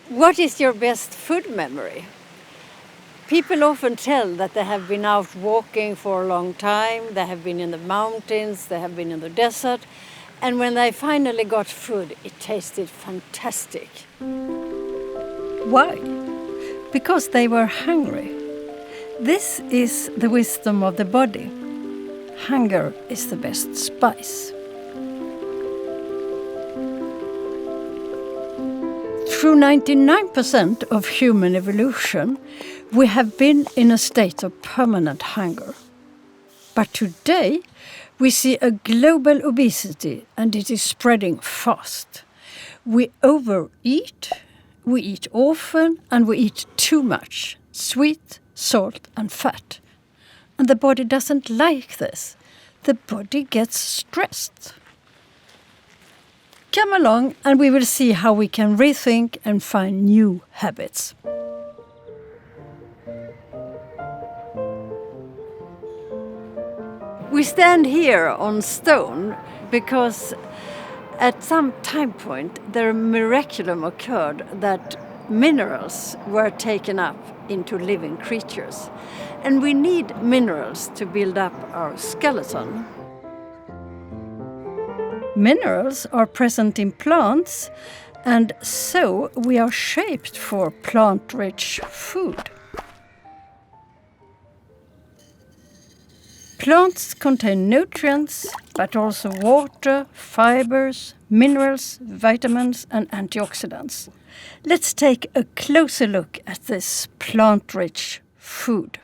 What is your best food memory? People often tell that they have been out walking for a long time, they have been in the mountains, they have been in the desert, and when they finally got food, it tasted fantastic. Why? Because they were hungry. This is the wisdom of the body. Hunger is the best spice. Through 99% of human evolution, we have been in a state of permanent hunger. But today, we see a global obesity, and it is spreading fast. We overeat, we eat often, and we eat too much sweet, salt, and fat. And the body doesn't like this. The body gets stressed. Come along and we will see how we can rethink and find new habits. We stand here on stone because at some time point the miraculum occurred that minerals were taken up into living creatures. And we need minerals to build up our skeleton. Minerals are present in plants, and so we are shaped for plant-rich food. Plants contain nutrients, but also water, fibers, minerals, vitamins, and antioxidants. Let's take a closer look at this plant-rich food.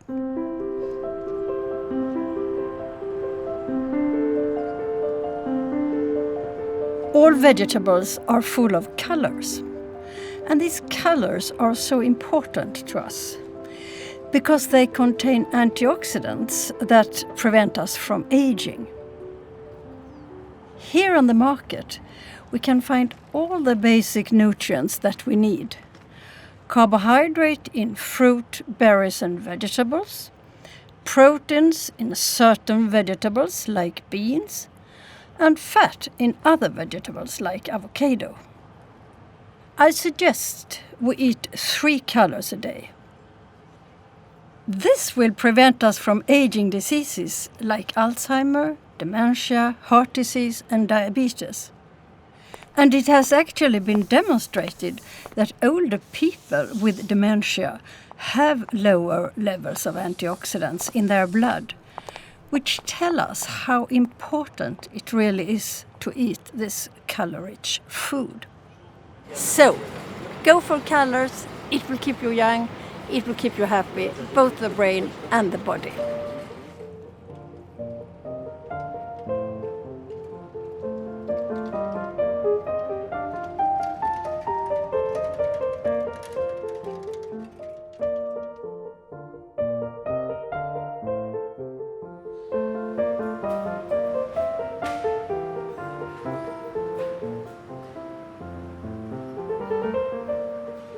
All vegetables are full of colors, and these colors are so important to us because they contain antioxidants that prevent us from aging. Here on the market, we can find all the basic nutrients that we need. Carbohydrate in fruit, berries and vegetables, proteins in certain vegetables like beans, and fat in other vegetables like avocado. I suggest we eat 3 colors a day. This will prevent us from aging diseases like Alzheimer, dementia, heart disease and diabetes. And it has actually been demonstrated that older people with dementia have lower levels of antioxidants in their blood, which tell us how important it really is to eat this color-rich food. So, go for colors, it will keep you young, it will keep you happy, both the brain and the body.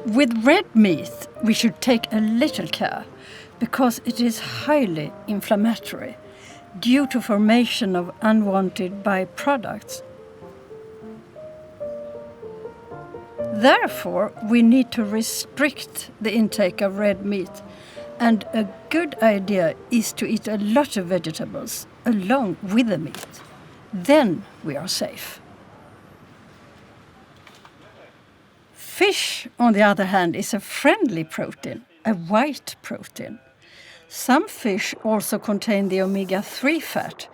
With red meat, we should take a little care because it is highly inflammatory due to formation of unwanted byproducts. Therefore, we need to restrict the intake of red meat, and a good idea is to eat a lot of vegetables along with the meat. Then we are safe. Fish, on the other hand, is a friendly protein, a white protein. Some fish also contain the omega-3 fat,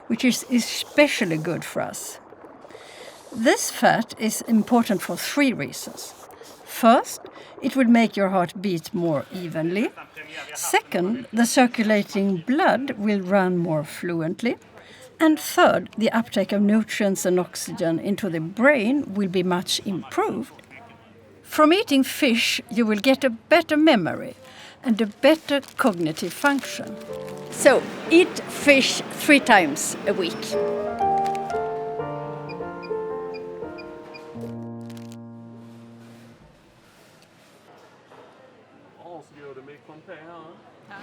which is especially good for us. This fat is important for 3 reasons. First, it will make your heart beat more evenly. Second, the circulating blood will run more fluently. And third, the uptake of nutrients and oxygen into the brain will be much improved. From eating fish, you will get a better memory and a better cognitive function. So, eat fish 3 times a week.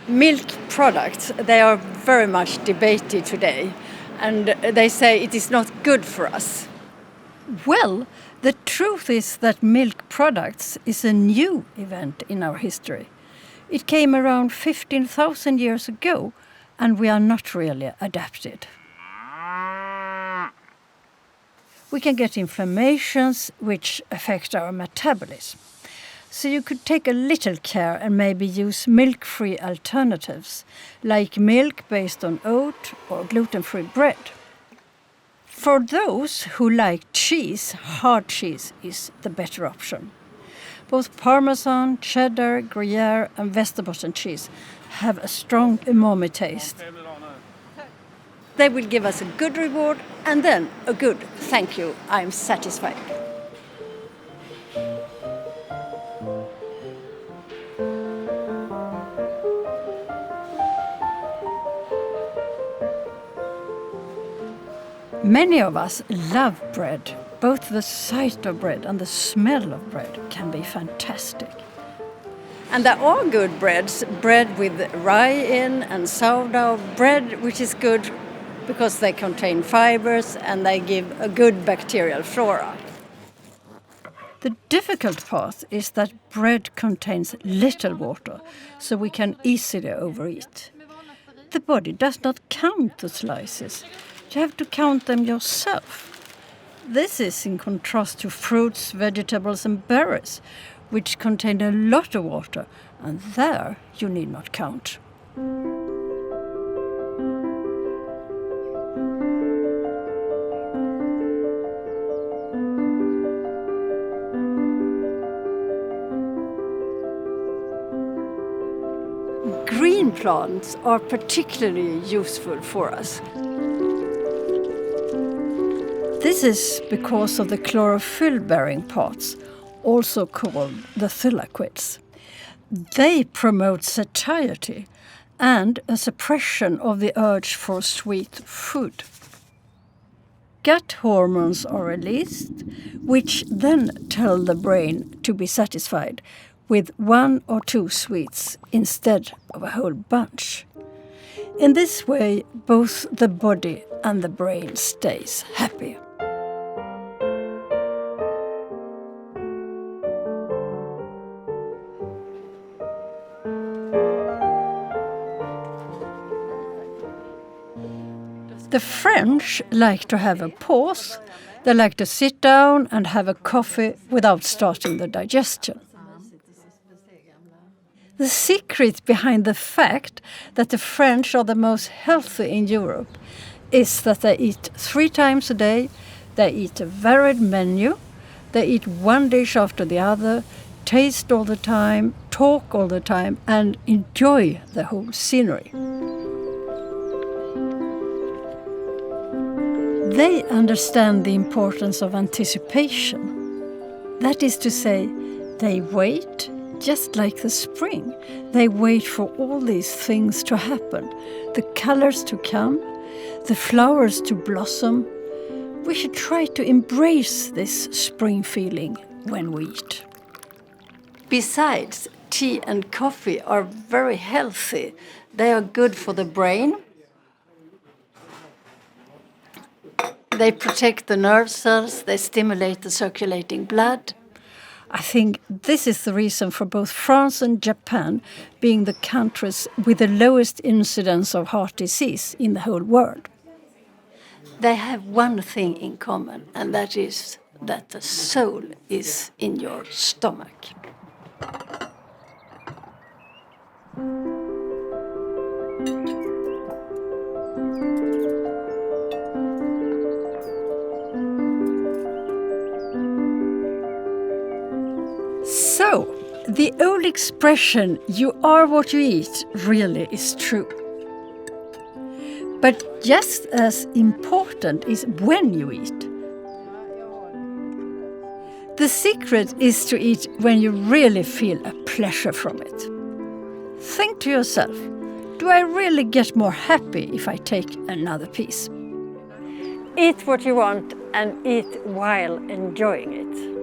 Milk products, they are very much debated today, and they say it is not good for us. Well, the truth is that milk products is a new event in our history. It came around 15,000 years ago, and we are not really adapted. We can get inflammations which affect our metabolism. So you could take a little care and maybe use milk-free alternatives, like milk based on oat or gluten-free bread. For those who like cheese, hard cheese is the better option. Both Parmesan, cheddar, Gruyere and Västerbotten cheese have a strong umami taste. They will give us a good reward and then a good thank you, I'm satisfied. Many of us love bread. Both the sight of bread and the smell of bread can be fantastic. And there are good breads, bread with rye in and sourdough bread, which is good because they contain fibers and they give a good bacterial flora. The difficult part is that bread contains little water, so we can easily overeat. The body does not count the slices. You have to count them yourself. This is in contrast to fruits, vegetables and berries, which contain a lot of water, and there you need not count. Green plants are particularly useful for us. This is because of the chlorophyll-bearing parts, also called the thylakoids. They promote satiety and a suppression of the urge for sweet food. Gut hormones are released, which then tell the brain to be satisfied with 1 or 2 sweets instead of a whole bunch. In this way, both the body and the brain stays happy. The French like to have a pause. They like to sit down and have a coffee without starting the digestion. The secret behind the fact that the French are the most healthy in Europe is that they eat 3 times a day, they eat a varied menu, they eat one dish after the other, taste all the time, talk all the time, and enjoy the whole scenery. They understand the importance of anticipation. That is to say, they wait, just like the spring. They wait for all these things to happen, the colors to come, the flowers to blossom. We should try to embrace this spring feeling when we eat. Besides, tea and coffee are very healthy. They are good for the brain. They protect the nerve cells, they stimulate the circulating blood. I think this is the reason for both France and Japan being the countries with the lowest incidence of heart disease in the whole world. They have one thing in common, and that is that the soul is in your stomach. So, the old expression, you are what you eat, really is true. But just as important is when you eat. The secret is to eat when you really feel a pleasure from it. Think to yourself, do I really get more happy if I take another piece? Eat what you want and eat while enjoying it.